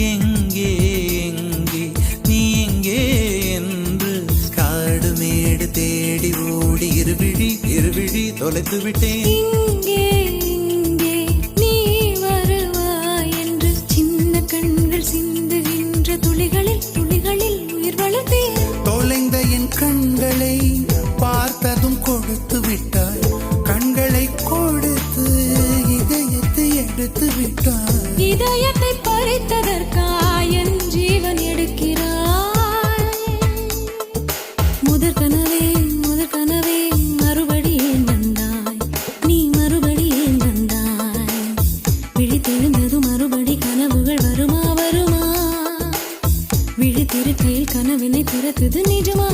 எங்கே எங்கே நீ எங்கே என்று காடு மேடு தேடி ஓடி இருவிழி தொலைத்து விட்டேன். இங்கே இங்கே நீ வருவாய் என்று சின்ன கண்கள் சிந்துகின்ற துளிகளில் உயிர் வளர்த்தேன். தொலைந்த என் கண்களை பார்த்ததும் கொடுத்து விட்டாய். கண்களை கொடுத்து இதயத்தை எடுத்து விட்டாய். இதயத்தை பறித்ததற்காய் என் ஜீவன் எடுக்கிறாய். முதற் கனவே மறுபடி ஏன் வந்தாய்? நீ மறுபடி ஏன் வந்தாய்? விழித்தெழுந்தது மறுபடி கனவுகள் வருமா? விழித்திருக்கையில் கனவினை திறக்குது நிஜமா?